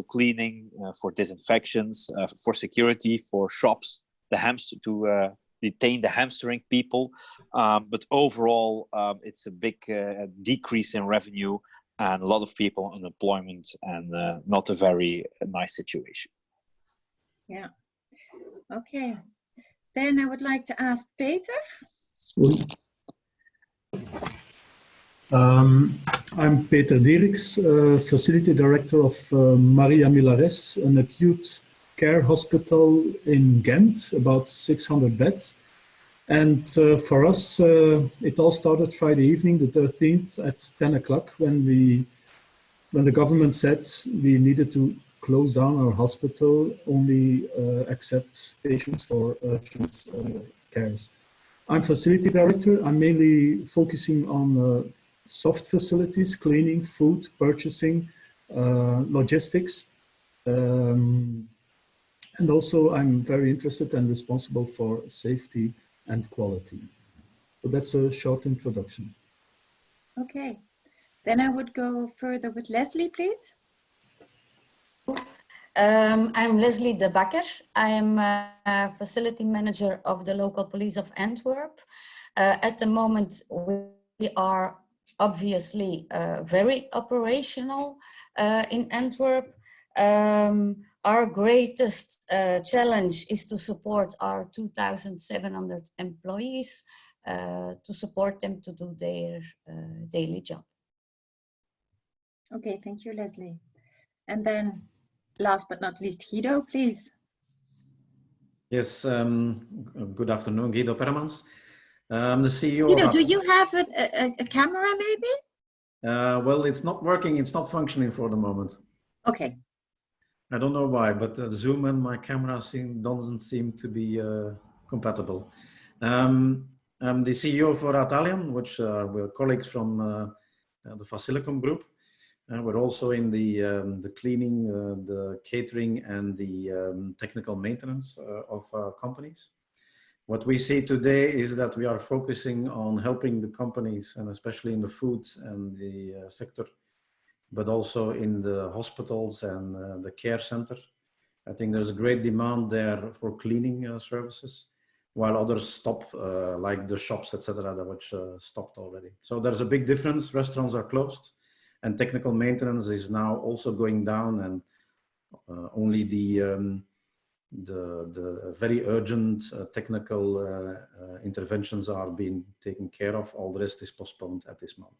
cleaning, for disinfections, for security, for shops, to detain the hamstering people. But overall, it's a big decrease in revenue and a lot of people unemployment, and not a very nice situation. Yeah. Okay. Then I would like to ask Peter. I'm Peter Dieriks, Facility Director of Maria Milares, an acute care hospital in Ghent, about 600 beds. And for us, it all started Friday evening, the 13th at 10 o'clock when the government said we needed to close down our hospital, only accept patients for urgent cares. I'm Facility Director. I'm mainly focusing on soft facilities, cleaning, food, purchasing, logistics. And also I'm very interested and responsible for safety and quality. So that's a short introduction. Okay. Then I would go further with Leslie, please. I'm Leslie de Bakker. I am a facility manager of the local police of Antwerp. At the moment, we are obviously very operational in Antwerp. Our greatest challenge is to support our 2,700 employees, to support them to do their daily job. Okay, thank you, Leslie. And then last but not least, Guido, please. Yes, good afternoon, Guido Permans. I'm the CEO. Guido, do you have a camera maybe? Well, it's not working, it's not functioning for the moment. Okay. I don't know why, but Zoom and my camera doesn't seem to be compatible. I'm the CEO for Atalian, which we're colleagues from the Facilicum group. We're also in the cleaning, the catering, and the technical maintenance of our companies. What we see today is that we are focusing on helping the companies, and especially in the food and the sector, but also in the hospitals and the care center. I think there's a great demand there for cleaning services, while others stop, like the shops, etc., which stopped already. So there's a big difference. Restaurants are closed, and technical maintenance is now also going down, and only the very urgent technical interventions are being taken care of. All the rest is postponed at this moment.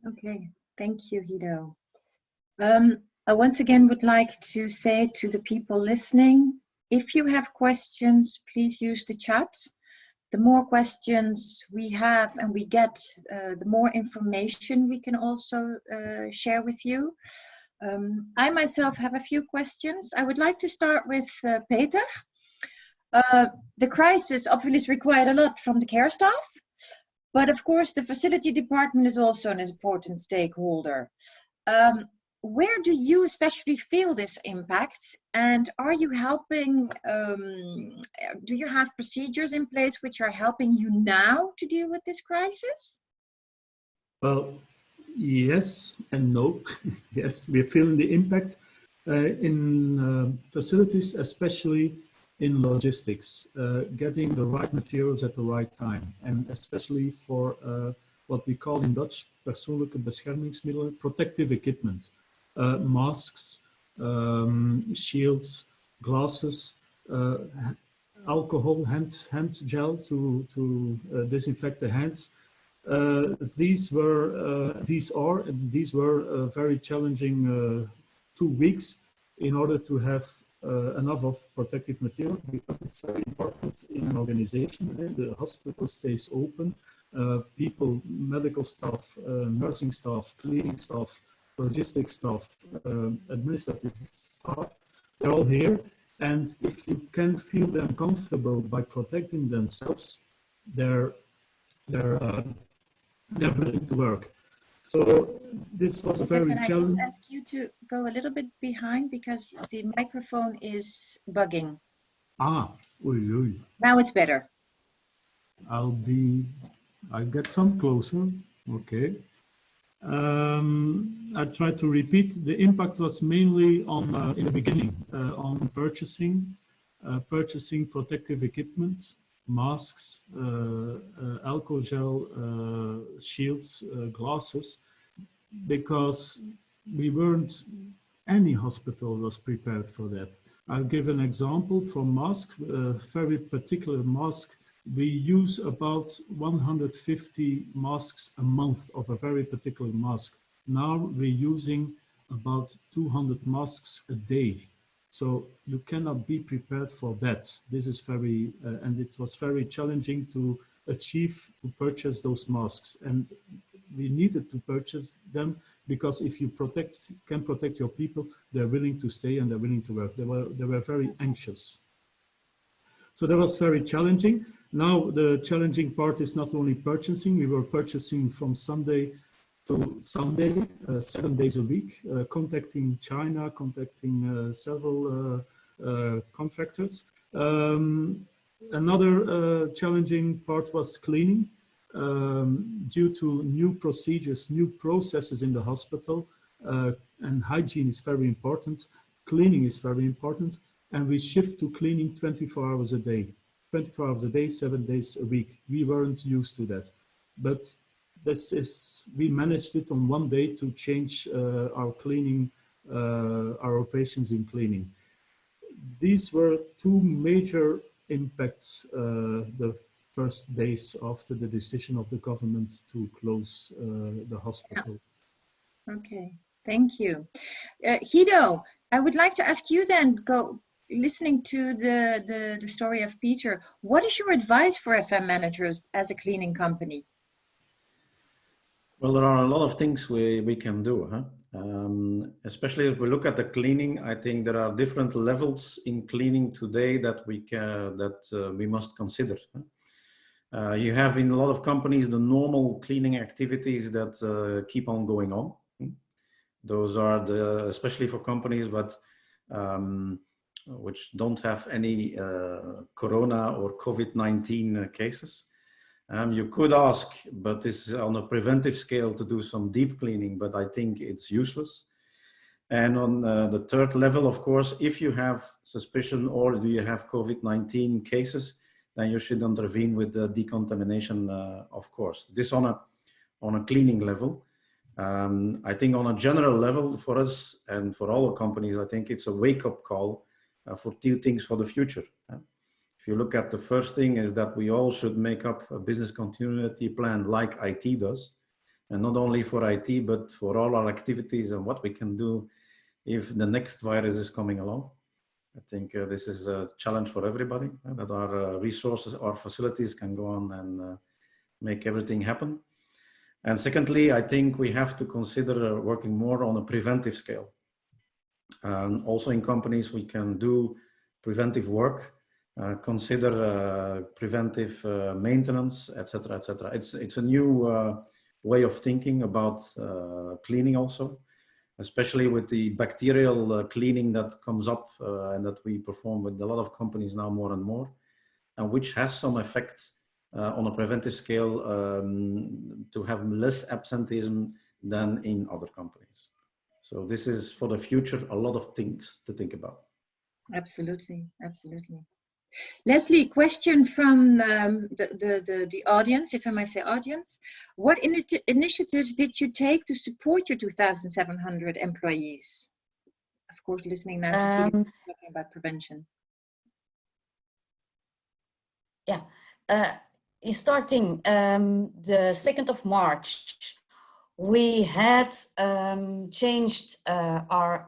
Okay, thank you, Guido. I once again would like to say to the people listening, if you have questions, please use the chat. The more questions we have and we get, the more information we can also share with you. I myself have a few questions. I would like to start with Peter. The crisis obviously required a lot from the care staff, but of course the facility department is also an important stakeholder. Where do you especially feel this impact, and are you helping, do you have procedures in place which are helping you now to deal with this crisis? Well, yes and no. Yes, we're feeling the impact in facilities, especially in logistics, getting the right materials at the right time, and especially for what we call in Dutch persoonlijke beschermingsmiddelen, protective equipment, masks, shields, glasses, alcohol, hand gel to disinfect the hands. These were very challenging 2 weeks in order to have enough of protective material, because it's very important in an organization. The hospital stays open. People, medical staff, nursing staff, cleaning staff, logistics staff, administrative staff, they're all here. And if you can feel them comfortable by protecting themselves, they're willing to work. So this was a very challenging. Can I just ask you to go a little bit behind, because the microphone is bugging. Ah, oei. Now it's better. I'll get some closer. Okay. I try to repeat. The impact was mainly on, in the beginning, on purchasing protective equipment, masks, alcohol gel, shields, glasses, because any hospital was prepared for that. I'll give an example from masks, a very particular mask. We use about 150 masks a month of a very particular mask. Now we're using about 200 masks a day. So you cannot be prepared for that. This is very, and it was very challenging to purchase those masks. And we needed to purchase them because if you can protect your people, they're willing to stay and they're willing to work. They were very anxious. So that was very challenging. Now the challenging part is not only purchasing. We were purchasing from Sunday to Sunday, 7 days a week, contacting China, contacting several contractors. Another challenging part was cleaning. Due to new procedures, new processes in the hospital, and hygiene is very important, cleaning is very important, and we shift to cleaning 24 hours a day. 24 hours a day, 7 days a week. We weren't used to that. But we managed it on one day to change our cleaning, our operations in cleaning. These were two major impacts the first days after the decision of the government to close the hospital. Yeah. Okay, thank you. Guido, I would like to ask you then, listening to the story of Peter, what is your advice for FM managers as a cleaning company? Well, there are a lot of things we can do, huh? Especially if we look at the cleaning. I think there are different levels in cleaning today that we must consider. You have in a lot of companies the normal cleaning activities that keep on going on. Those are especially for companies which don't have any corona or COVID-19 cases. You could ask, but this is on a preventive scale, to do some deep cleaning, but I think it's useless. And on the third level, of course, if you have suspicion or do you have COVID-19 cases, then you should intervene with the decontamination, of course. This on a cleaning level. I think on a general level for us and for all the companies, I think it's a wake-up call for two things for the future. If you look at the first thing is that we all should make up a business continuity plan like IT does, and not only for IT, but for all our activities and what we can do if the next virus is coming along. I think this is a challenge for everybody, that our resources, our facilities can go on and make everything happen. And secondly, I think we have to consider working more on a preventive scale. Also in companies, we can do preventive work, consider preventive maintenance, etc., etc. It's a new way of thinking about cleaning also, especially with the bacterial cleaning that comes up and that we perform with a lot of companies now more and more, and which has some effect on a preventive scale to have less absenteeism than in other companies. So this is for the future, a lot of things to think about. Absolutely, absolutely. Leslie, question from the audience, if I may say audience. What initiatives did you take to support your 2,700 employees? Of course, listening now to Guido talking about prevention. Yeah, starting the 2nd of March, we had changed our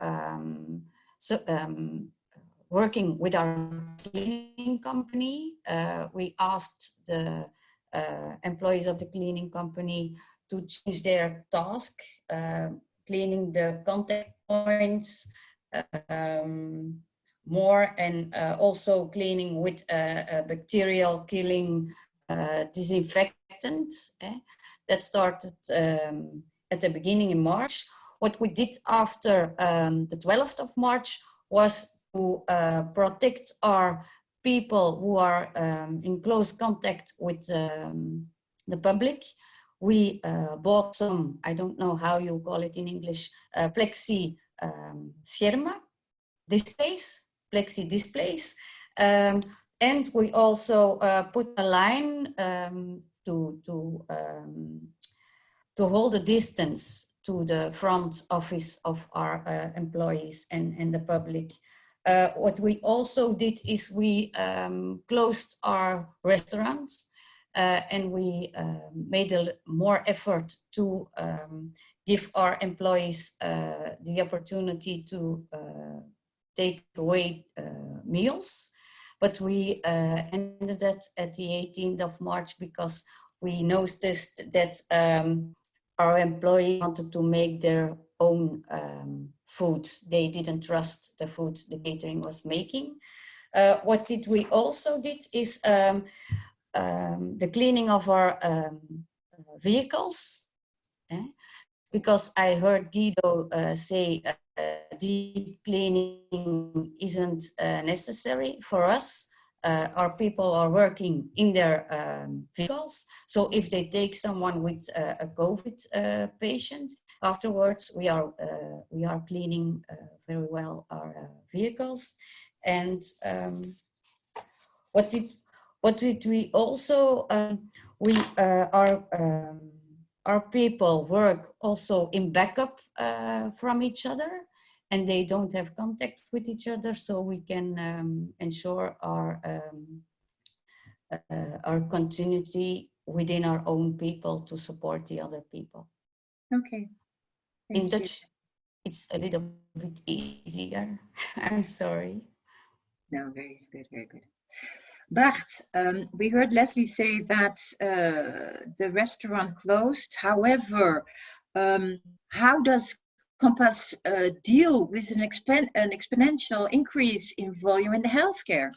working with our cleaning company. We asked the employees of the cleaning company to change their task, cleaning the contact points more, and also cleaning with bacterial killing disinfectant. That started at the beginning in March. What we did after the 12th of March was to protect our people who are in close contact with the public. we bought some, I don't know how you call it in English, plexi schermen, displays, plexi displays. And we also put a line to hold a distance to the front office of our employees and the public. What we also did is we closed our restaurants and we made more effort to give our employees the opportunity to take away meals. But we ended that at the 18th of March because we noticed that our employees wanted to make their own food. They didn't trust the food the catering was making. What did we also did is the cleaning of our vehicles, because I heard Guido say deep cleaning isn't necessary for us. Our people are working in their vehicles. So if they take someone with a COVID patient, afterwards we are cleaning very well our vehicles. And what did we also, our people work also in backup from each other, and they don't have contact with each other, so we can ensure our continuity within our own people to support the other people. Okay. Thank In you. Dutch, it's a little bit easier. I'm sorry. No, very good, very good. Bart, we heard Leslie say that the restaurant closed. However, how does Compass deal with an exponential increase in volume in the healthcare?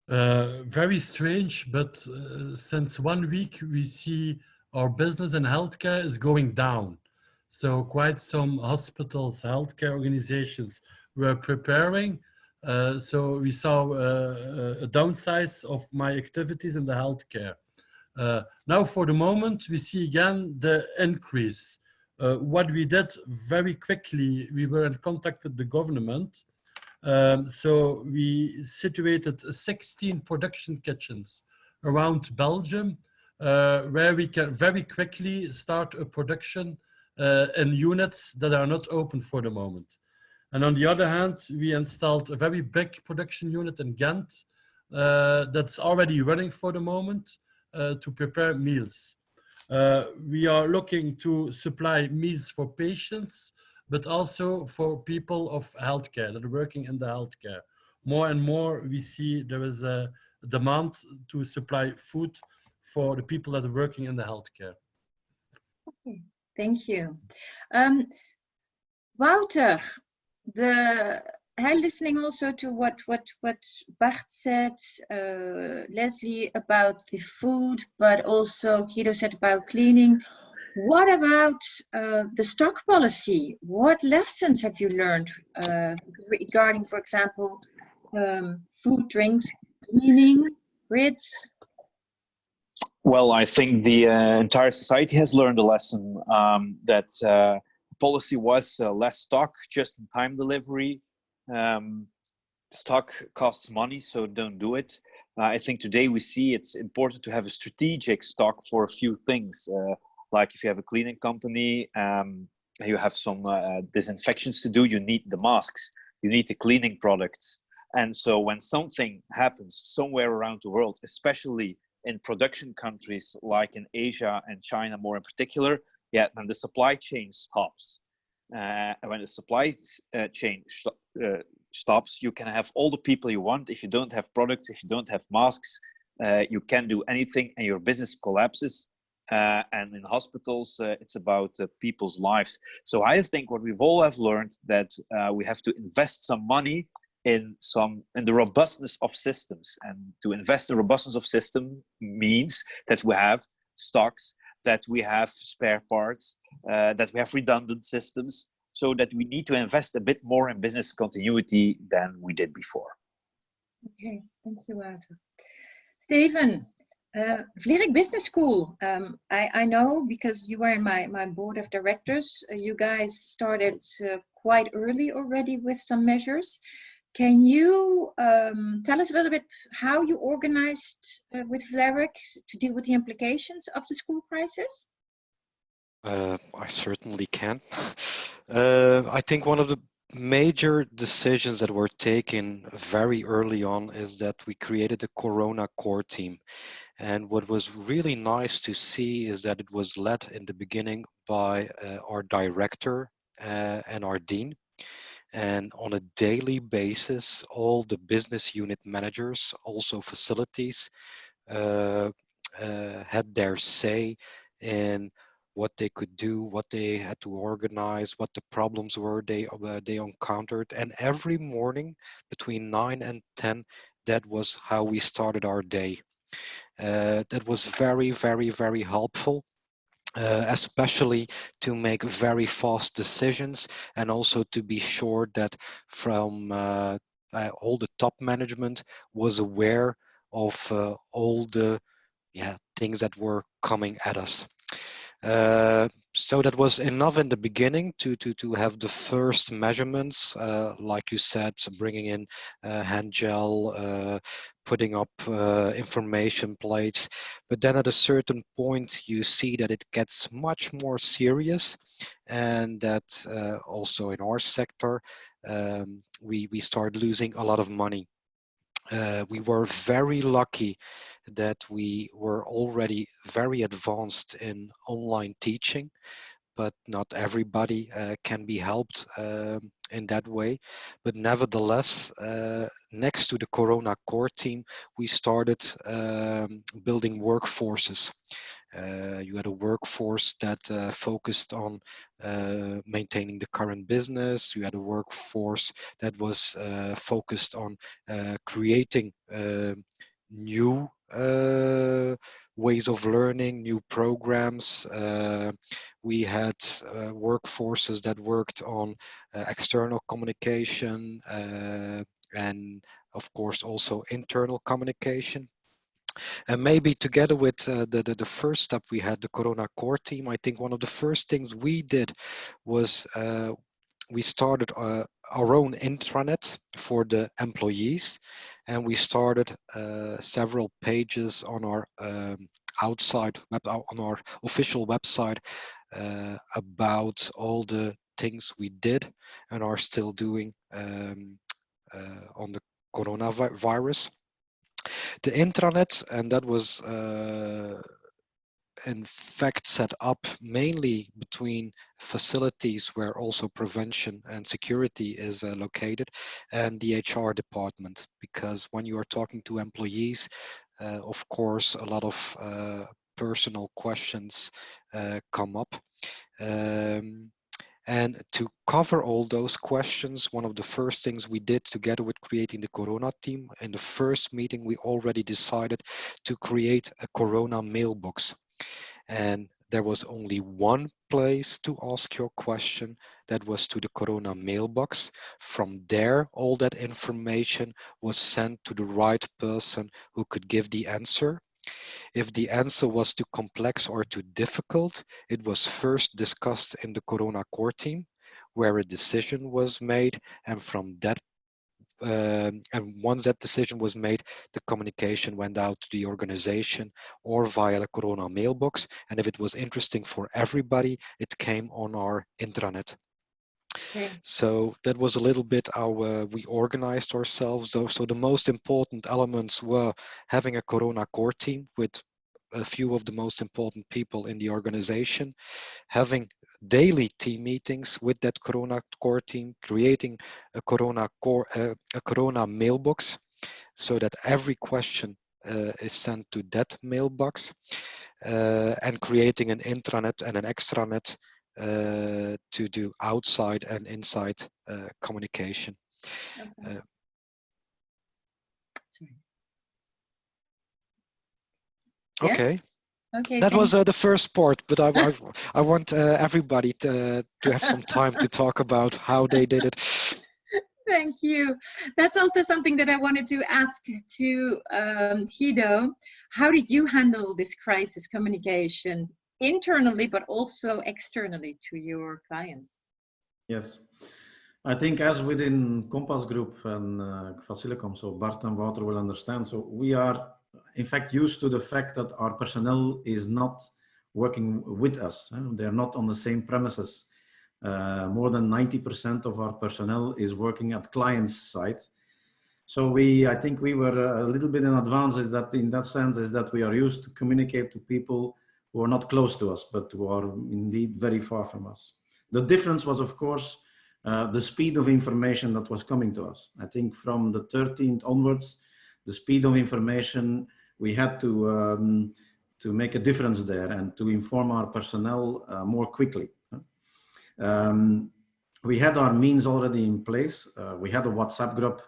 Very strange, but since 1 week we see our business in healthcare is going down. So quite some hospitals, healthcare organizations were preparing. So we saw a downsize of my activities in the healthcare. Now for the moment, we see again the increase. What we did very quickly, we were in contact with the government. So we situated 16 production kitchens around Belgium, where we can very quickly start a production in units that are not open for the moment. And on the other hand, we installed a very big production unit in Ghent that's already running for the moment to prepare meals. We are looking to supply meals for patients, but also for people of healthcare that are working in the healthcare. More and more we see there is a demand to supply food for the people that are working in the healthcare. Okay, thank you. Wouter, listening also to what Bart said, Leslie about the food, but also Guido said about cleaning. What about the stock policy? What lessons have you learned regarding, for example, food, drinks, cleaning, grids? Well, I think the entire society has learned a lesson that policy was less stock, just-in-time delivery. Stock costs money, so don't do it. I think today we see it's important to have a strategic stock for a few things. Like if you have a cleaning company, you have some disinfections to do, you need the masks, you need the cleaning products. And so when something happens somewhere around the world, especially in production countries like in Asia and China more in particular, then the supply chain stops. And when the supply chain stops, you can have all the people you want. If you don't have products, if you don't have masks, you can't do anything and your business collapses. And in hospitals, it's about people's lives. So I think what we've all have learned that we have to invest some money in the robustness of systems. And to invest in robustness of system means that we have stocks, that we have spare parts, that we have redundant systems, so that we need to invest a bit more in business continuity than we did before. Okay, thank you, Wouter. Steven, Vliering Business School. I know because you were in my board of directors. You guys started quite early already with some measures. Can you tell us a little bit how you organized with Vliering to deal with the implications of the school crisis? I certainly can. I think one of the major decisions that were taken very early on is that we created a Corona core team. And what was really nice to see is that it was led in the beginning by our director and our dean. And on a daily basis, all the business unit managers, also facilities, had their say in what they could do, what they had to organize, what the problems were they encountered. And every morning between 9 and 10, that was how we started our day. That was very, very, very helpful. Especially to make very fast decisions and also to be sure that from all the top management was aware of all the things that were coming at us. So that was enough in the beginning to have the first measurements, like you said, bringing in hand gel, putting up information plates. But then at a certain point, you see that it gets much more serious, and that also in our sector, we start losing a lot of money. We were very lucky that we were already very advanced in online teaching, but not everybody can be helped in that way. But nevertheless, next to the Corona core team, we started building workforces. You had a workforce that focused on maintaining the current business. You had a workforce that was focused on creating new ways of learning, new programs. We had workforces that worked on external communication and of course also internal communication. And maybe together with the first step we had, the Corona core team, I think one of the first things we did was we started our own intranet for the employees, and we started several pages on our on our official website about all the things we did and are still doing on the coronavirus. The intranet, and that was in fact set up mainly between facilities where also prevention and security is located, and the HR department, because when you are talking to employees, of course a lot of personal questions come up. And to cover all those questions, one of the first things we did together with creating the Corona team, in the first meeting, we already decided to create a Corona mailbox. And there was only one place to ask your question, that was to the Corona mailbox. From there, all that information was sent to the right person who could give the answer. If the answer was too complex or too difficult, it was first discussed in the Corona core team, where a decision was made, and from that and once that decision was made, the communication went out to the organization or via the Corona mailbox. And if it was interesting for everybody, it came on our intranet. Okay. So that was a little bit how we organized ourselves, though. So the most important elements were having a Corona core team with a few of the most important people in the organization, having daily team meetings with that Corona core team, creating a Corona mailbox, so that every question is sent to that mailbox, and creating an intranet and an extranet to do outside and inside communication. Okay. Okay. Okay. That was the first part, but I want everybody to have some time to talk about how they did it. Thank you. That's also something that I wanted to ask to Guido. How did you handle this crisis communication internally, but also externally to your clients? Yes. I think as within Compass Group and Facilicom, so Bart and Wouter will understand. So we are in fact used to the fact that our personnel is not working with us. They're not on the same premises. More than 90% of our personnel is working at client's site. So I think we were a little bit in advance in that sense is that we are used to communicate to people who are not close to us, but who are indeed very far from us. The difference was, of course, the speed of information that was coming to us. I think from the 13th onwards, the speed of information, we had to make a difference there and to inform our personnel more quickly. We had our means already in place. We had a WhatsApp group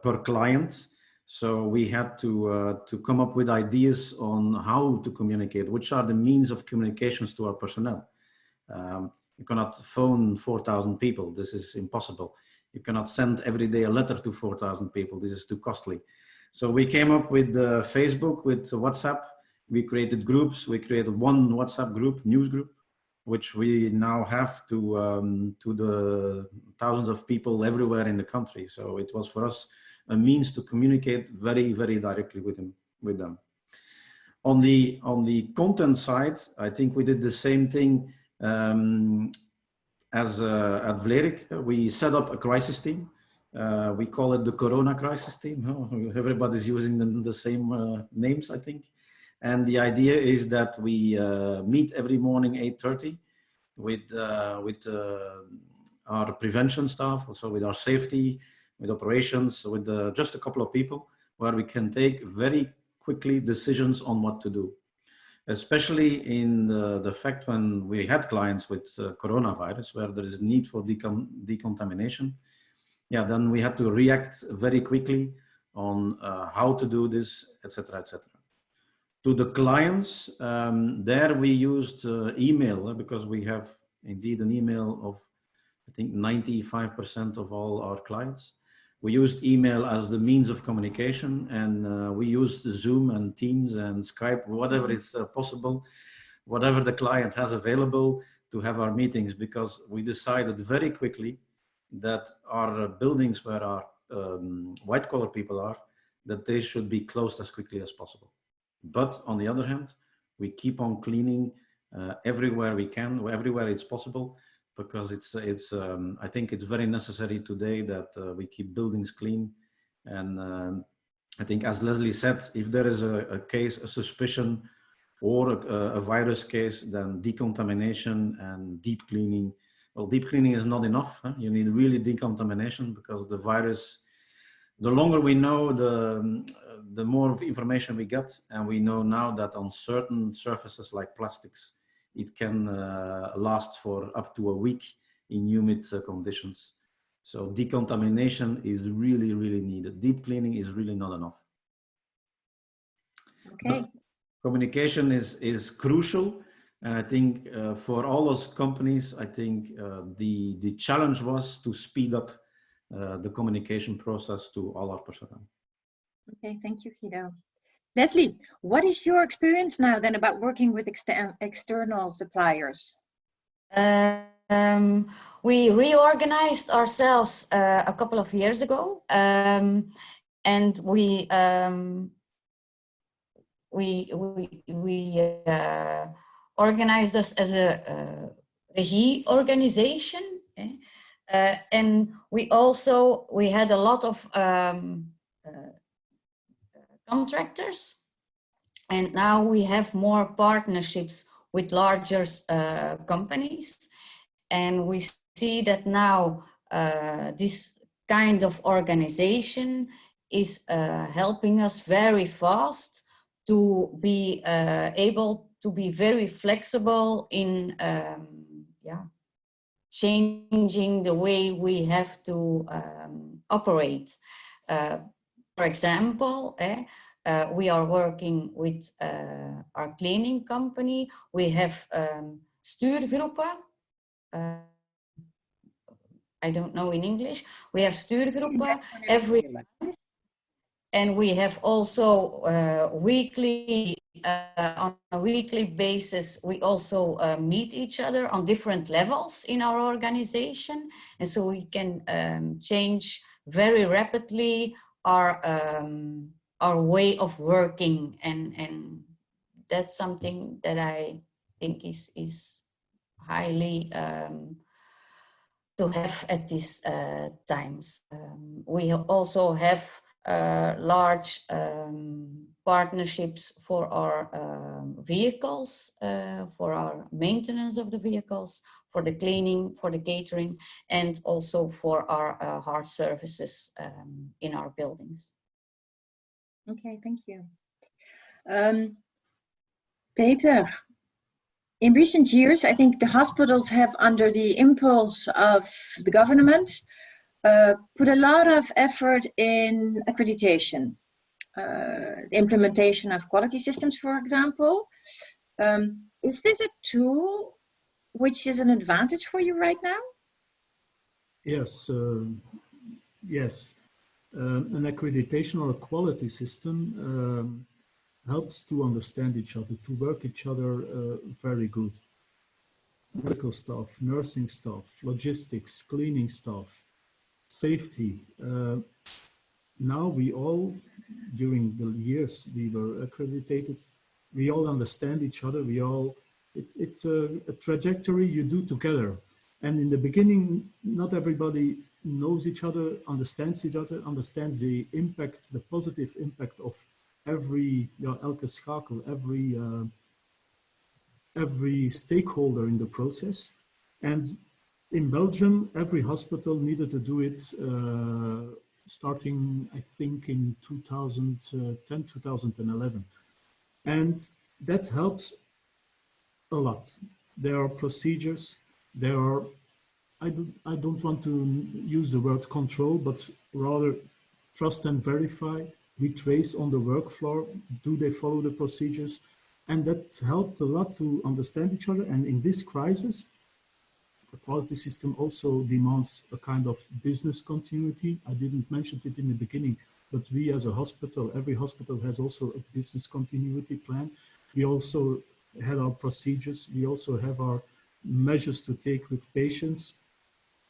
per client. So we had to come up with ideas on how to communicate, which are the means of communications to our personnel. You cannot phone 4,000 people. This is impossible. You cannot send every day a letter to 4,000 people. This is too costly. So we came up with Facebook, with WhatsApp. We created groups. We created one WhatsApp group, news group, which we now have to the thousands of people everywhere in the country. So it was for us a means to communicate very, very directly with them. On the content side, I think we did the same thing as at Vlerik. We set up a crisis team. We call it the Corona crisis team. Everybody's using the same names, I think. And the idea is that we meet every morning 8:30 with our prevention staff, also with our safety, with operations, with just a couple of people, where we can take very quickly decisions on what to do. Especially in the fact when we had clients with coronavirus, where there is need for decontamination, yeah, then we had to react very quickly on how to do this, etc., etc. To the clients, there we used email, because we have indeed an email of, I think, 95% of all our clients. We used email as the means of communication, and we used Zoom and Teams and Skype, whatever is possible, whatever the client has available to have our meetings, because we decided very quickly that our buildings where our white collar people are, that they should be closed as quickly as possible. But on the other hand, we keep on cleaning everywhere we can, everywhere it's possible, because I think it's very necessary today that we keep buildings clean. And I think, as Leslie said, if there is a case, a suspicion, or a virus case, then decontamination and deep cleaning. Well, deep cleaning is not enough. You need really decontamination, because the virus, the longer we know, the more information we get. And we know now that on certain surfaces like plastics, it can last for up to a week in humid conditions. So decontamination is really, really needed. Deep cleaning is really not enough. Okay. But communication is crucial. And I think for all those companies, I think the challenge was to speed up the communication process to all our personnel. Okay, thank you, Guido. Leslie, what is your experience now then about working with external suppliers? We reorganized ourselves a couple of years ago, and we organized us as a regie organization, and we had a lot of contractors, and now we have more partnerships with larger companies, and we see that now this kind of organization is helping us very fast to be able to be very flexible in changing the way we have to operate. For example, we are working with our cleaning company. We have stuurgroepen, I don't know in English. We have stuurgroepen every month. And we have also on a weekly basis, we also meet each other on different levels in our organization. And so we can change very rapidly our way of working. And that's something that I think is highly to have at these times. We also have large partnerships for our vehicles, for our maintenance of the vehicles, for the cleaning, for the catering, and also for our hard services in our buildings. Okay, thank you. Peter, in recent years, I think the hospitals have, under the impulse of the government, put a lot of effort in accreditation, the implementation of quality systems, for example. Is this a tool which is an advantage for you right now? Yes, yes. An accreditation or a quality system helps to understand each other, to work each other very good. Medical staff, nursing staff, logistics, cleaning staff, safety. Now we all, during the years we were accredited, we all understand each other. We all, it's a trajectory you do together. And in the beginning, not everybody knows each other, understands understands the impact, the positive impact of every elke schakel, every stakeholder in the process. And in Belgium, every hospital needed to do it starting, I think, in 2010, 2011. And that helps a lot. There are procedures, there are, I don't want to use the word control, but rather trust and verify. We trace on the work floor, do they follow the procedures? And that helped a lot to understand each other. And in this crisis, the quality system also demands a kind of business continuity. I didn't mention it in the beginning, but we as a hospital, every hospital has also a business continuity plan. We also had our procedures. We also have our measures to take with patients.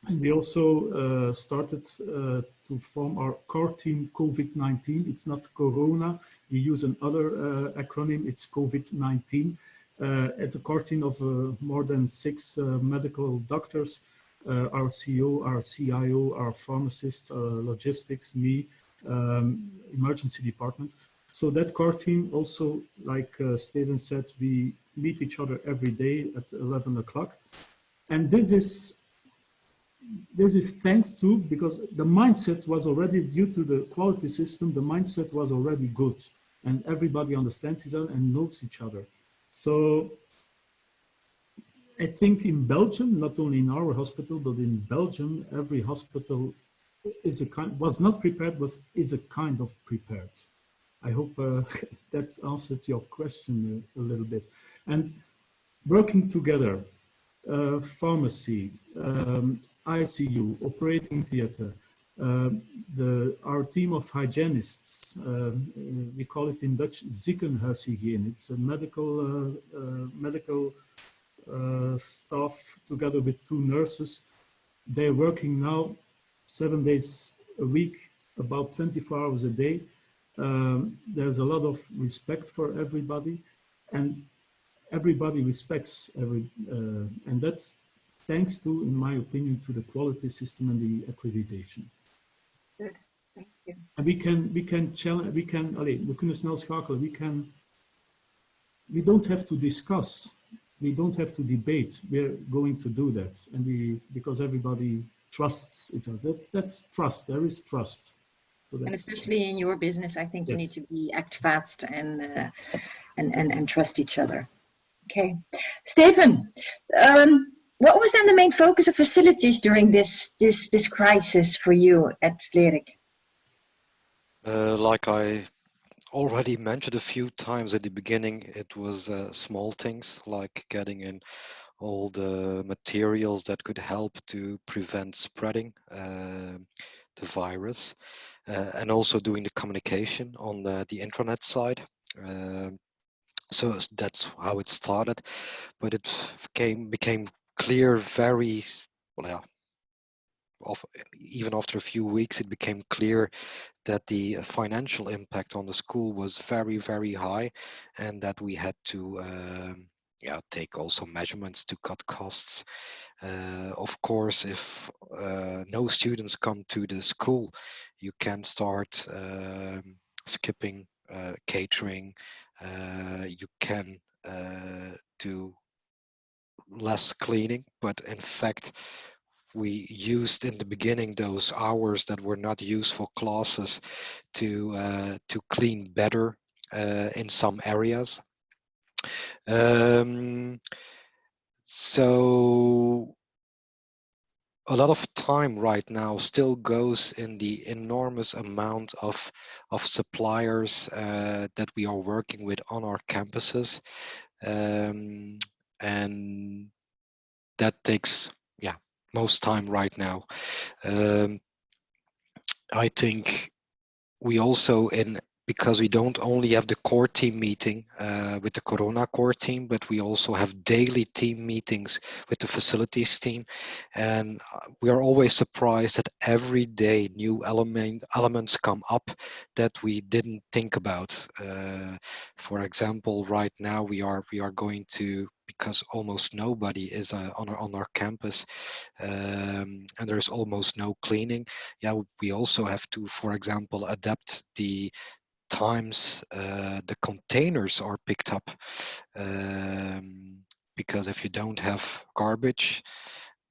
And we also started to form our core team COVID-19. It's not Corona. We use another acronym. It's COVID-19. At the core team of more than 6 medical doctors, our CEO, our CIO, our pharmacists, logistics, me, emergency department. So that core team also, like Steven said, we meet each other every day at 11 o'clock. And this is thanks to, because the mindset was already, due to the quality system, the mindset was already good. And everybody understands each other and knows each other. So I think in Belgium, not only in our hospital, but in Belgium, every hospital is was not prepared, but is a kind of prepared. I hope that answered your question a little bit. And working together, pharmacy, ICU, operating theater, our team of hygienists, we call it in Dutch ziekenhuishygiëne. It's a medical staff together with 2 nurses. They're working now 7 days a week, about 24 hours a day. There's a lot of respect for everybody, and everybody respects and that's thanks to, in my opinion, to the quality system and the accreditation. Good, thank you. And we can challenge, we kunnen snel schakelen. We don't have to discuss, we don't have to debate. We're going to do that, and because everybody trusts each other. That's trust. There is trust. So and especially in your business, I think you need to act fast and trust each other. Okay, Steven, what was then the main focus of facilities during this crisis for you at Vlerik? Like I already mentioned a few times at the beginning, it was small things like getting in all the materials that could help to prevent spreading the virus, and also doing the communication on the intranet side. So that's how it started, but it became clear very, well, yeah, even after a few weeks, it became clear that the financial impact on the school was very, very high, and that we had to take also measurements to cut costs. Of course, if no students come to the school, you can start skipping catering. You can do less cleaning, but in fact, we used in the beginning those hours that were not used for classes to clean better in some areas. So a lot of time right now still goes in the enormous amount of suppliers that we are working with on our campuses, and that takes most time right now. I think we also, because we don't only have the core team meeting with the Corona core team, but we also have daily team meetings with the facilities team. And we are always surprised that every day new elements come up that we didn't think about. For example, right now we are going to, because almost nobody is on our campus, and there's almost no cleaning. We also have to, for example, adapt the times the containers are picked up, because if you don't have garbage,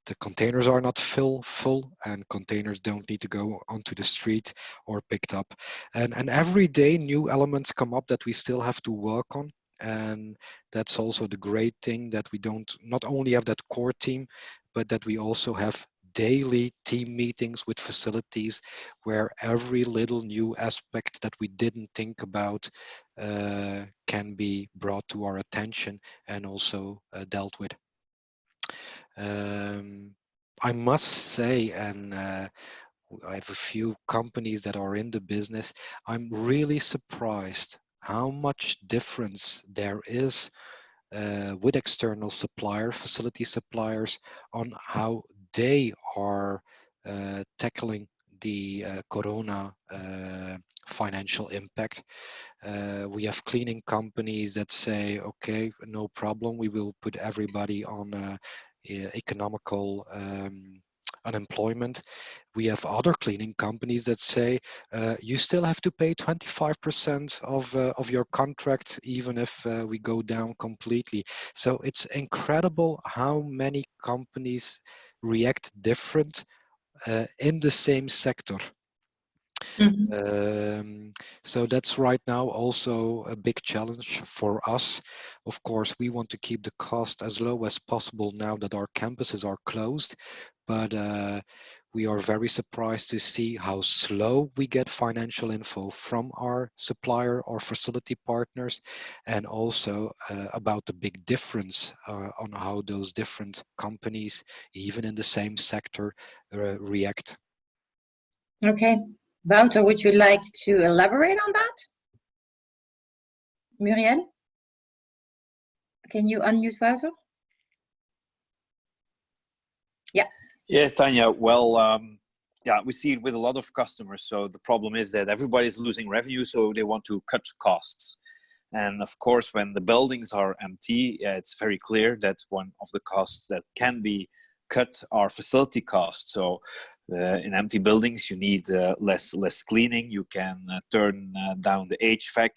the containers are not full, and containers don't need to go onto the street or picked up. And every day new elements come up that we still have to work on. And that's also the great thing, that we not only have that core team, but that we also have daily team meetings with facilities where every little new aspect that we didn't think about can be brought to our attention and also dealt with. I must say, and I have a few companies that are in the business, I'm really surprised how much difference there is with external facility suppliers, on how they are tackling the Corona financial impact. We have cleaning companies that say, okay, no problem, we will put everybody on economical unemployment. We have other cleaning companies that say you still have to pay 25% of your contract, even if we go down completely. So it's incredible how many companies react different in the same sector. So that's right now also a big challenge for us. Of course, we want to keep the cost as low as possible now that our campuses are closed, but we are very surprised to see how slow we get financial info from our supplier or facility partners, and also about the big difference on how those different companies, even in the same sector, react. Okay. Wouter, would you like to elaborate on that? Muriel? Can you unmute Wouter? Yeah. Yes, Tanya. Well, we see it with a lot of customers. So the problem is that everybody's losing revenue, so they want to cut costs. And of course, when the buildings are empty, it's very clear that one of the costs that can be cut are facility costs. So in empty buildings, you need less cleaning. You can turn down the HVAC.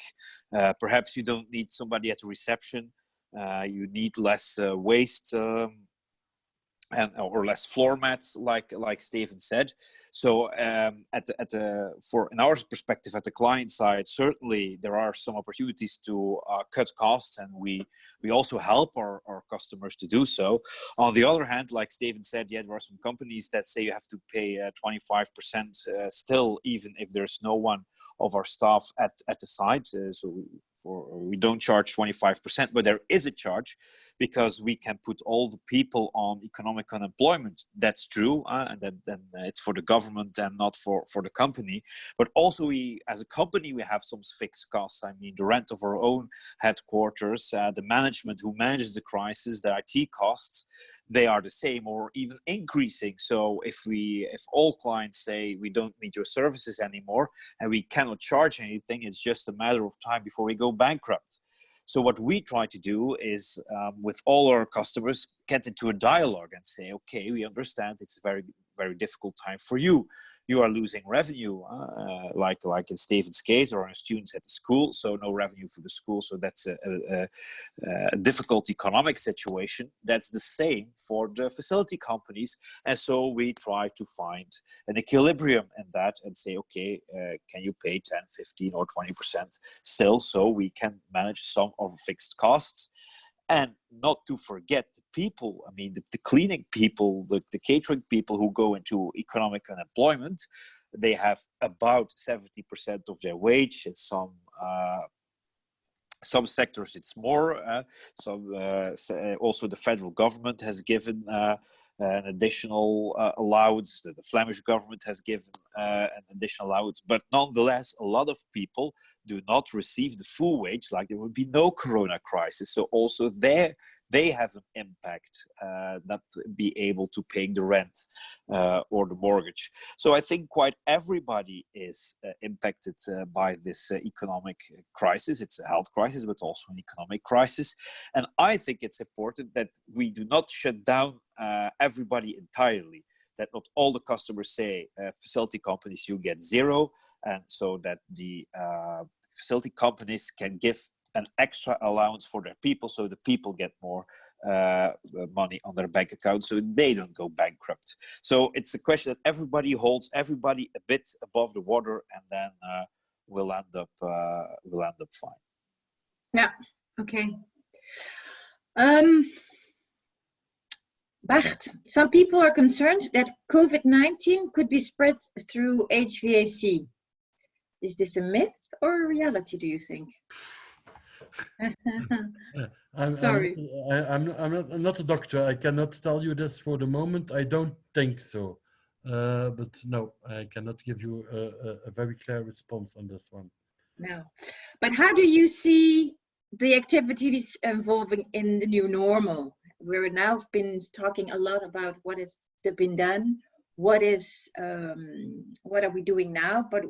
Perhaps you don't need somebody at the reception. You need less waste or less floor mats, like Steven said. So in our perspective at the client side, certainly there are some opportunities to cut costs, and we also help our customers to do so. On the other hand, like Steven said, there are some companies that say you have to pay 25% still, even if there's no one of our staff at the site. So we don't charge 25%, but there is a charge because we can put all the people on economic unemployment. That's true, and then it's for the government and not for the company. But also we, as a company, we have some fixed costs. I mean, the rent of our own headquarters, the management who manages the crisis, the IT costs, they are the same or even increasing. So if all clients say we don't need your services anymore and we cannot charge anything, it's just a matter of time before we go bankrupt. So what we try to do is with all our customers, get into a dialogue and say, okay, we understand it's a very, very difficult time for you. You are losing revenue, like in Steven's case, or our students at the school, so no revenue for the school. So that's a difficult economic situation. That's the same for the facility companies. And so we try to find an equilibrium in that and say, okay, can you pay 10, 15 or 20% still, so we can manage some of the fixed costs? And not to forget the people, I mean, the cleaning people, the catering people who go into economic unemployment, they have about 70% of their wage. In some sectors it's more. Also the federal government has given an additional allowance. The Flemish government has given an additional allowance. But nonetheless, a lot of people do not receive the full wage, like there would be no corona crisis. So also there, they have an impact, not be able to pay the rent or the mortgage. So I think quite everybody is impacted by this economic crisis. It's a health crisis, but also an economic crisis. And I think it's important that we do not shut down everybody entirely, that not all the customers say, facility companies, you get zero, and so that the facility companies can give an extra allowance for their people, so the people get more money on their bank account, so they don't go bankrupt. So it's a question that everybody holds everybody a bit above the water, and then we'll end up fine. Yeah. Okay. Bart, some people are concerned that COVID-19 could be spread through HVAC. Is this a myth or a reality, do you think? Sorry. I'm not a doctor. I cannot tell you this for the moment. I don't think so. But no, I cannot give you a very clear response on this one. No. But how do you see the activities evolving in the new normal? We're now been talking a lot about what has been done, what are we doing now, but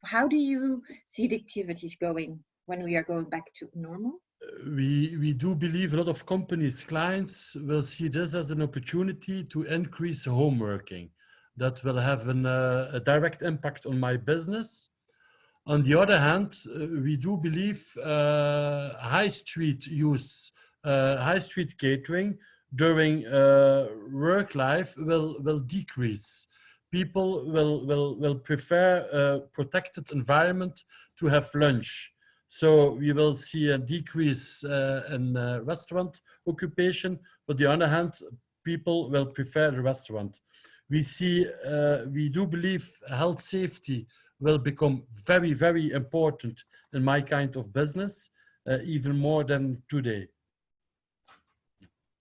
how do you see the activities going when we are going back to normal? We do believe a lot of companies, clients will see this as an opportunity to increase home working. That will have a direct impact on my business. On the other hand, we do believe high street use, high street catering during work life will decrease. People will prefer a protected environment to have lunch. So we will see a decrease in restaurant occupation, but on the other hand, people will prefer the restaurant. We do believe health safety will become very, very important in my kind of business, even more than today.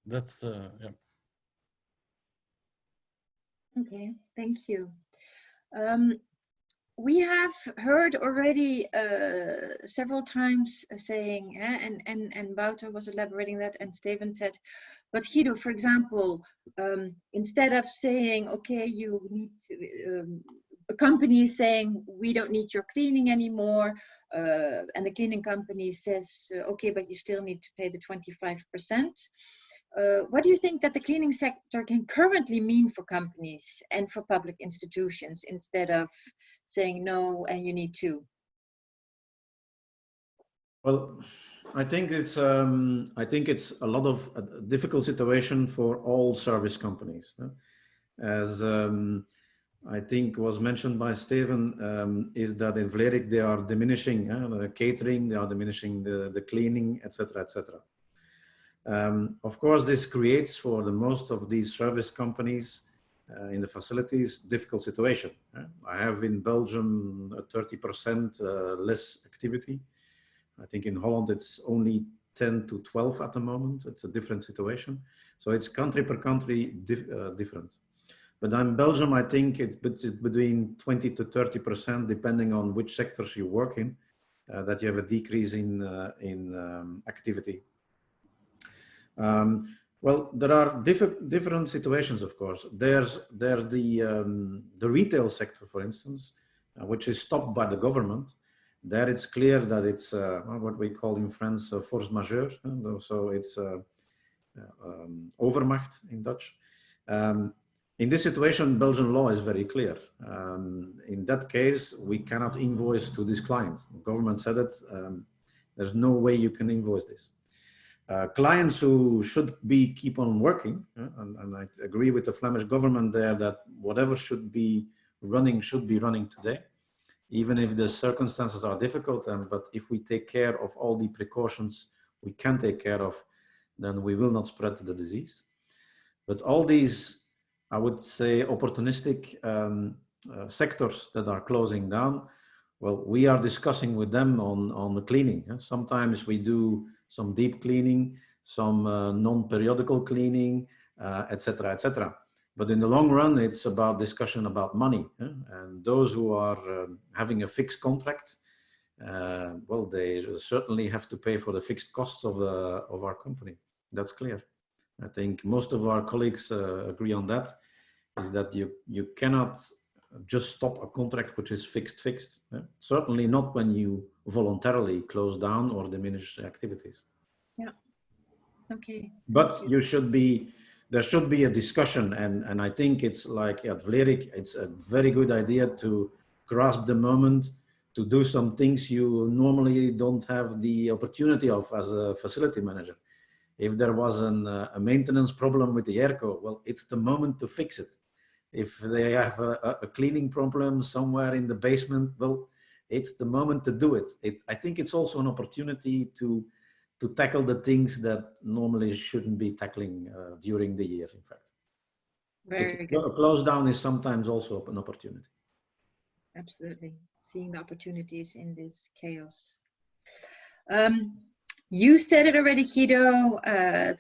That's, yeah. Okay, thank you. We have heard already several times saying, and Wouter was elaborating that, and Steven said, but Guido, for example, instead of saying, okay, you need to, a company is saying, we don't need your cleaning anymore, and the cleaning company says, okay, but you still need to pay the 25%. What do you think that the cleaning sector can currently mean for companies and for public institutions instead of saying no and you need to? Well, I think it's a lot of a difficult situation for all service companies. As I think was mentioned by Steven, is that in Vlerik they are diminishing the catering, they are diminishing the cleaning, etc., etc. Of course, this creates for the most of these service companies in the facilities difficult situation. I have in Belgium 30% less activity. I think in Holland it's only 10 to 12 at the moment. It's a different situation. So it's country per country different. But in Belgium, I think it's between 20 to 30%, depending on which sectors you work in, that you have a decrease in activity. Well, there are different situations, of course. There's the retail sector, for instance, which is stopped by the government. There it's clear that it's what we call in France force majeure. So it's overmacht in Dutch. In this situation, Belgian law is very clear. In that case, we cannot invoice to this client. The government said it. There's no way you can invoice this. Clients who should keep on working, and I agree with the Flemish government there that whatever should be running today, even if the circumstances are difficult. But if we take care of all the precautions we can take care of, then we will not spread the disease. But all these, I would say, opportunistic sectors that are closing down, well, we are discussing with them on the cleaning. Sometimes we do some deep cleaning, some non-periodical cleaning, etc., etc. But in the long run, it's about discussion about money. And those who are having a fixed contract, well, they certainly have to pay for the fixed costs of our company. That's clear. I think most of our colleagues agree on that, is that you cannot just stop a contract which is fixed. Certainly not when you voluntarily close down or diminish activities. Yeah. Okay. But there should be a discussion, and I think it's like at Vlerik, it's a very good idea to grasp the moment to do some things you normally don't have the opportunity of as a facility manager. If there was a maintenance problem with the airco, well, it's the moment to fix it. If they have a cleaning problem somewhere in the basement, well, it's the moment to do it. I think it's also an opportunity to tackle the things that normally shouldn't be tackling during the year, in fact. Very good. A close down is sometimes also an opportunity. Absolutely. Seeing the opportunities in this chaos. You said it already, Guido.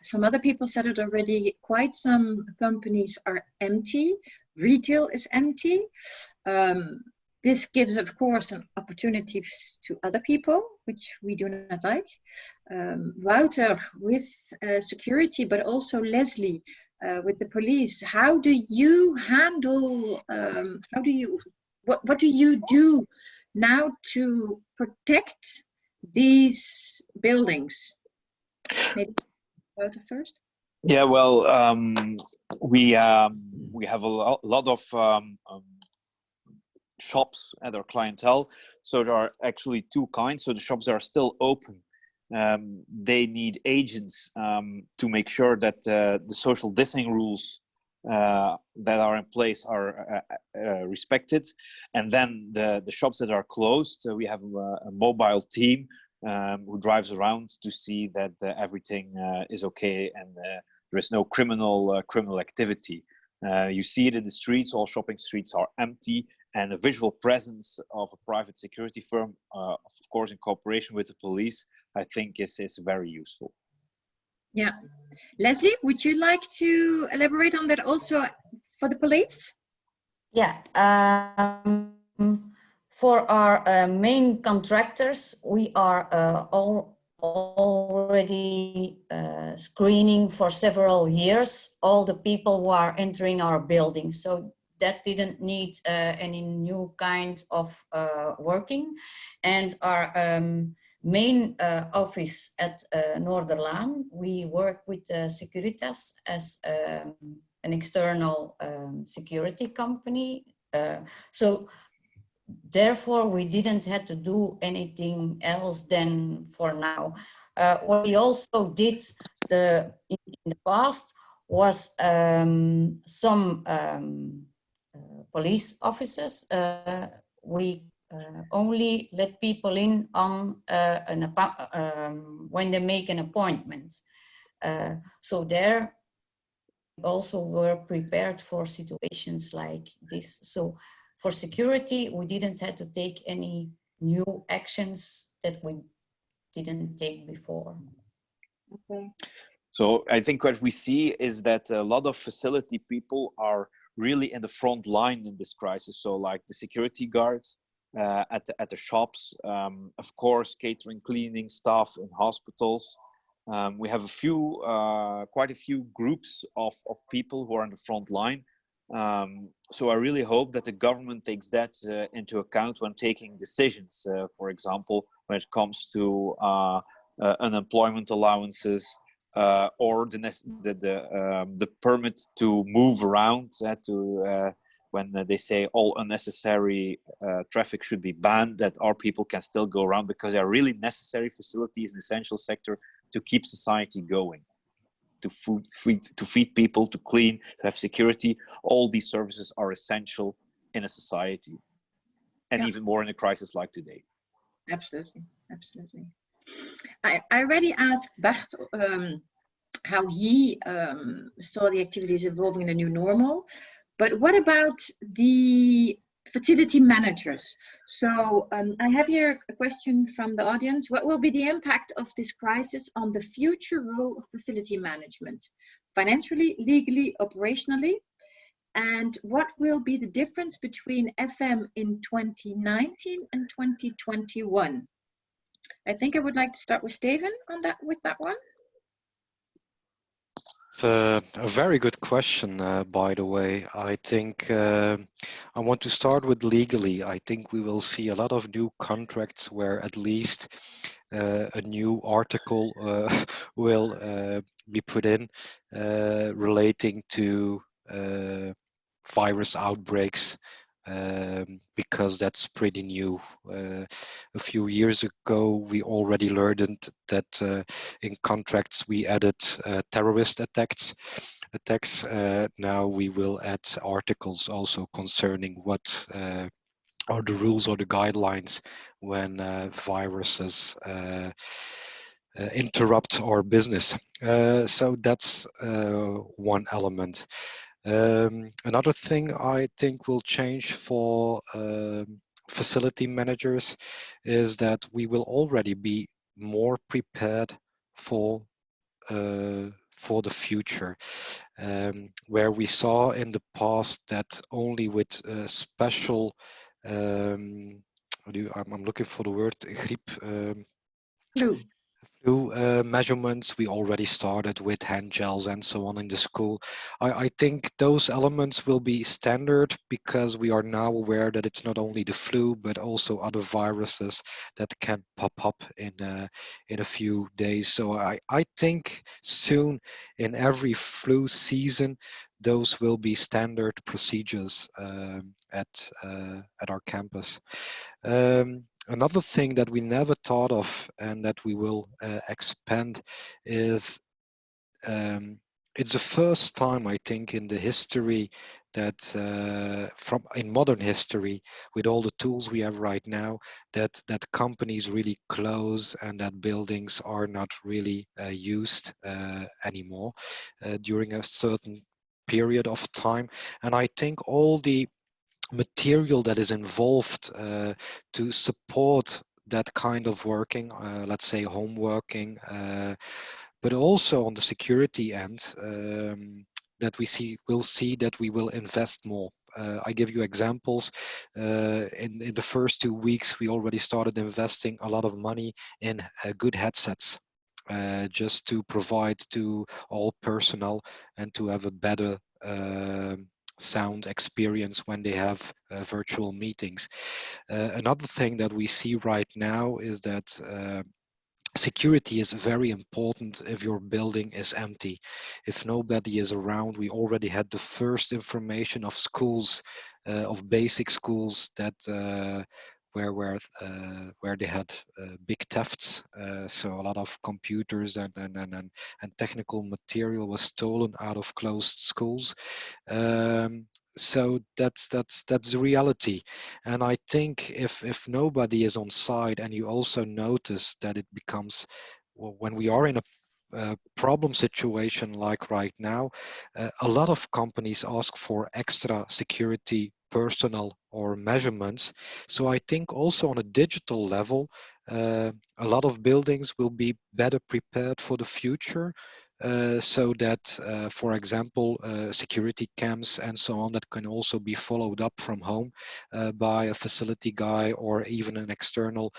Some other people said it already. Quite some companies are empty. Retail is empty. This gives, of course, an opportunities to other people, which we do not like. Wouter, with security, but also Leslie, with the police. How do you handle? What do you do now to protect these buildings? Maybe Wouter first. Yeah, well, we have a lot of shops at our clientele. So there are actually two kinds. So the shops that are still open, they need agents to make sure that the social distancing rules that are in place are respected. And then the shops that are closed, we have a mobile team who drives around to see that everything is okay and there is no criminal activity. You see it in the streets. All shopping streets are empty, and a visual presence of a private security firm, of course in cooperation with the police, I think is very useful. Yeah. Leslie, would you like to elaborate on that also for the police? Yeah. For our main contractors, we are already screening for several years all the people who are entering our building. So that didn't need any new kind of working. And our main office at Noorderlaan, we work with Securitas as an external security company. So therefore, we didn't have to do anything else than for now. What we also did in the past was some police officers. We only let people in on when they make an appointment. So there also were prepared for situations like this. So for security, we didn't have to take any new actions that we didn't take before. Okay. So I think what we see is that a lot of facility people are really in the front line in this crisis. So like the security guards at the shops, of course, catering, cleaning staff in hospitals. We have quite a few groups of people who are on the front line. So I really hope that the government takes that into account when taking decisions. For example, when it comes to unemployment allowances, or the permit to move around, when they say all unnecessary traffic should be banned, that our people can still go around, because they are really necessary facilities in the essential sector to keep society going, to feed people, to clean, to have security. All these services are essential in a society, and Yeah. even more in a crisis like today. Absolutely, absolutely. I already asked Bart how he saw the activities evolving in the new normal, but what about the facility managers? So I have here a question from the audience. What will be the impact of this crisis on the future role of facility management, financially, legally, operationally? And what will be the difference between FM in 2019 and 2021? I think I would like to start with Steven on that, with that one. It's a very good question, by the way. I think I want to start with legally. I think we will see a lot of new contracts where at least a new article will be put in relating to virus outbreaks, because that's pretty new. A few years ago, we already learned that in contracts we added terrorist attacks. Now we will add articles also concerning what are the rules or the guidelines when viruses interrupt our business. So that's one element. Another thing I think will change for facility managers is that we will already be more prepared for the future, where we saw in the past that only with special I'm looking for the word griep. Measurements, we already started with hand gels and so on in the school. I think those elements will be standard because we are now aware that it's not only the flu but also other viruses that can pop up in a few days. So I think soon in every flu season those will be standard procedures at our campus. Another thing that we never thought of and that we will expand is it's the first time, I think, in the history that in modern history, with all the tools we have right now, that companies really close and that buildings are not really used anymore during a certain period of time. And I think all the material that is involved to support that kind of working, let's say home working, but also on the security end, that we'll see that we will invest more. I give you examples. In the first 2 weeks, we already started investing a lot of money in good headsets, just to provide to all personnel and to have a better sound experience when they have virtual meetings. Another thing that we see right now is that security is very important if your building is empty. If nobody is around, we already had the first information of schools, of basic schools that where they had big thefts. So a lot of computers and technical material was stolen out of closed schools. So that's the reality. And I think if nobody is on site, and you also notice that it becomes, well, when we are in a problem situation like right now, a lot of companies ask for extra security personnel or measurements. So I think also on a digital level, a lot of buildings will be better prepared for the future, so that, for example, security cams and so on that can also be followed up from home by a facility guy or even an external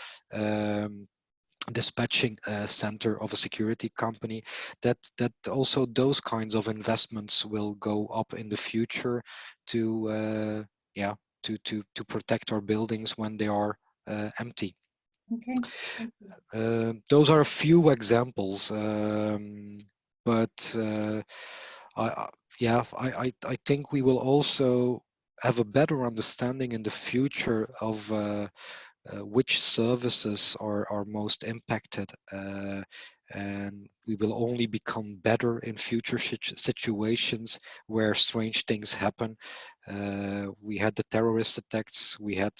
dispatching center of a security company, that also those kinds of investments will go up in the future to to protect our buildings when they are empty. Okay. Thank you. Those are a few examples, but I think we will also have a better understanding in the future of which services are most impacted, and we will only become better in future situations where strange things happen. We had the terrorist attacks, we had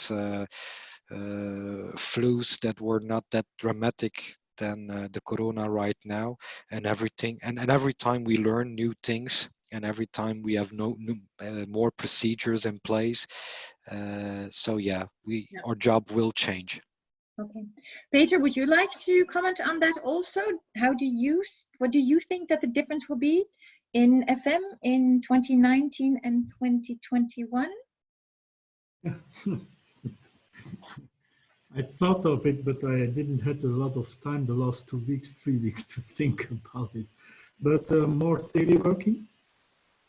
flus that were not that dramatic than the corona right now, and everything, and every time we learn new things, and every time we have more procedures in place. So yeah, our job will change. Okay. Peter, would you like to comment on that also? What do you think that the difference will be in FM in 2019 and 2021? I thought of it, but I didn't have a lot of time the last 2 weeks, 3 weeks to think about it. But more teleworking.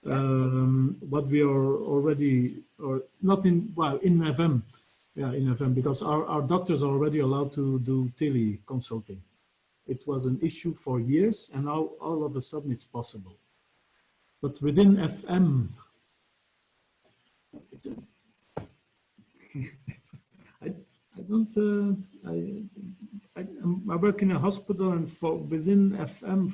What we are already, or not in, well, in FM, yeah, in FM, because our doctors are already allowed to do teleconsulting. It was an issue for years, and now all of a sudden it's possible. But within FM, I don't, I work in a hospital, and within FM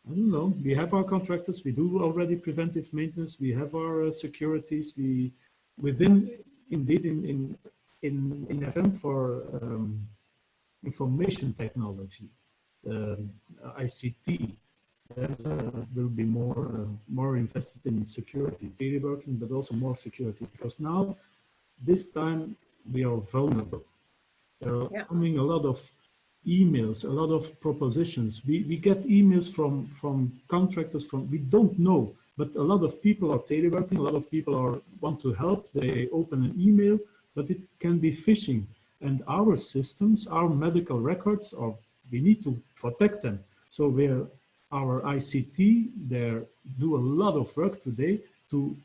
I don't know, we have our contractors, we do already preventive maintenance, we have our securities, indeed in FM for information technology, ICT, will be more invested in security, teleworking, but also more security, because now, this time, we are vulnerable. There are coming a lot of emails, a lot of propositions. We get emails from contractors we don't know, but a lot of people are teleworking, a lot of people want to help, they open an email, but it can be phishing. And our systems, our medical records, we need to protect them. So our ICT, they do a lot of work today to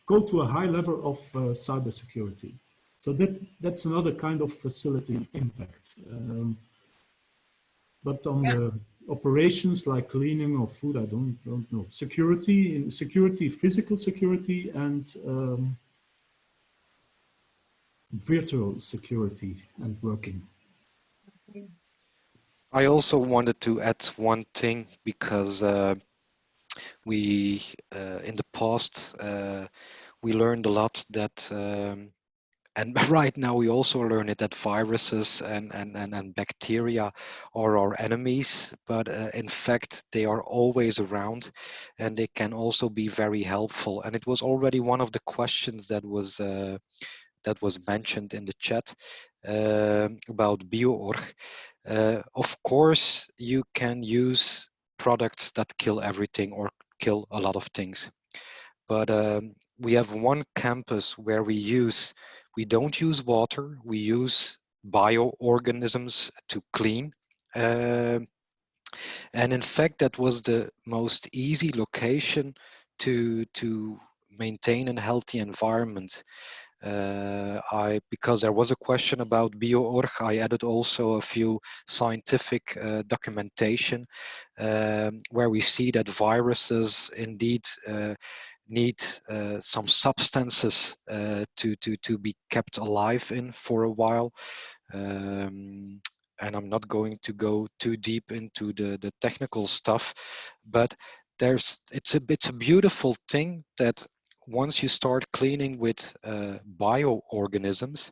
go to a high level of cybersecurity. So that's another kind of facility impact. But on the operations like cleaning or food, I don't know. Security, physical security, and virtual security and working. I also wanted to add one thing, because we in the past we learned a lot that and right now we also learn it, that viruses and bacteria are our enemies, but in fact they are always around, and they can also be very helpful. And it was already one of the questions that was mentioned in the chat about BioOrg. Of course, you can use products that kill everything or kill a lot of things, but we have one campus where we don't use water, we use bioorganisms to clean. And in fact, that was the most easy location to maintain a healthy environment. Because there was a question about BioOrg, I added also a few scientific documentation where we see that viruses indeed need some substances to be kept alive in for a while. And I'm not going to go too deep into the technical stuff, but it's a beautiful thing that once you start cleaning with bioorganisms,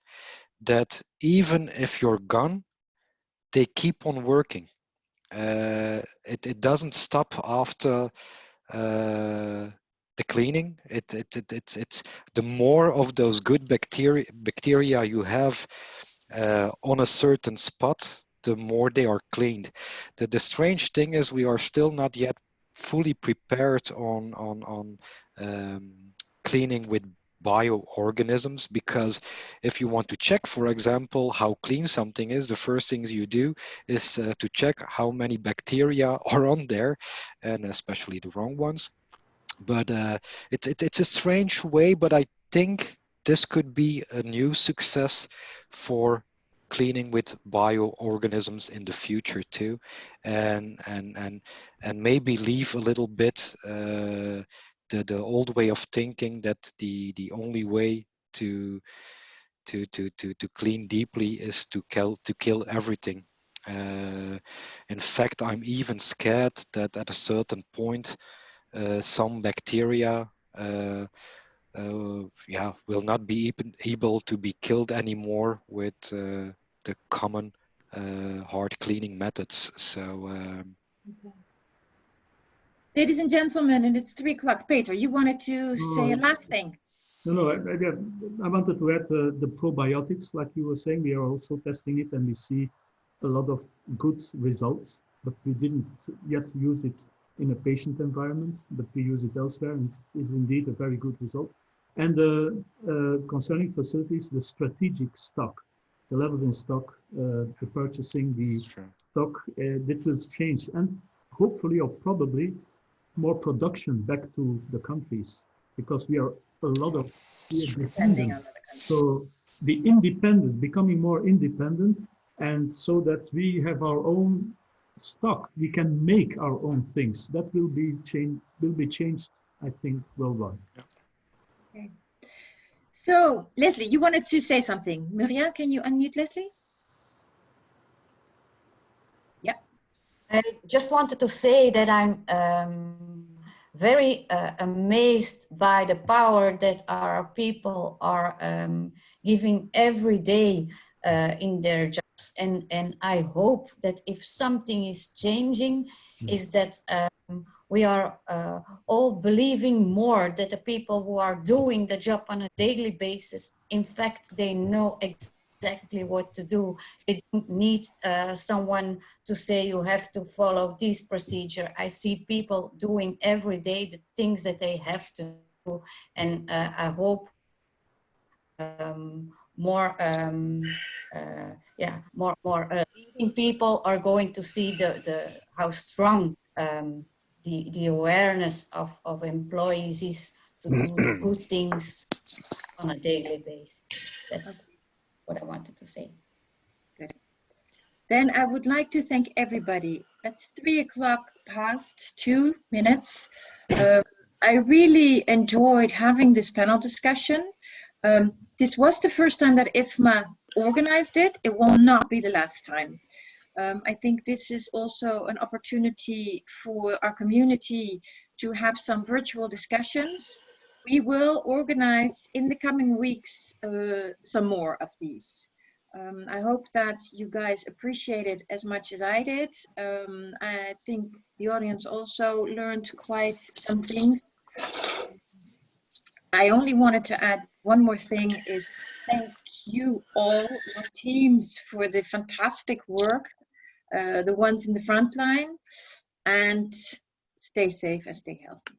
that even if you're gone, they keep on working. It doesn't stop after the cleaning. It's the more of those good bacteria you have, on a certain spot, the more they are cleaned. The strange thing is we are still not yet fully prepared on cleaning with bioorganisms, because if you want to check, for example, how clean something is, the first things you do is to check how many bacteria are on there, and especially the wrong ones. But it's a strange way, but I think this could be a new success for cleaning with bioorganisms in the future too, and maybe leave a little bit the old way of thinking that the only way to clean deeply is to kill everything. In fact, I'm even scared that at a certain point some bacteria will not be able to be killed anymore with the common hard cleaning methods. So Okay. Ladies and gentlemen, and it's 3 o'clock. Peter, you wanted to say a last thing. No, I wanted to add the probiotics, like you were saying. We are also testing it, and we see a lot of good results, but we didn't yet use it in a patient environment, but we use it elsewhere, and it's indeed a very good result. And concerning facilities, the strategic stock, the levels in stock, the purchasing, the stock, that will change, and hopefully or probably more production back to the countries, because we are Depending on other countries. so the independence, becoming more independent, and so that we have our own stock, we can make our own things. That will be changed, I think, worldwide. Okay. So, Leslie, you wanted to say something. Muriel, can you unmute Leslie? Yeah. I just wanted to say that I'm very amazed by the power that our people are giving every day in their jobs, and I hope that if something is changing, is that we are all believing more that the people who are doing the job on a daily basis, in fact, they know exactly what to do. They don't need someone to say you have to follow this procedure. I see people doing every day the things that they have to do, and I hope more leading people are going to see the how strong the awareness of employees is to do the good things on a daily basis. That's what I wanted to say. Good. Then I would like to thank everybody. It's 3 o'clock past 2 minutes. I really enjoyed having this panel discussion. This was the first time that IFMA organized it. It will not be the last time. I think this is also an opportunity for our community to have some virtual discussions. We will organize in the coming weeks some more of these. I hope that you guys appreciate it as much as I did. I think the audience also learned quite some things. I only wanted to add one more thing, is thank you all, your teams, for the fantastic work, the ones in the front line, and stay safe and stay healthy.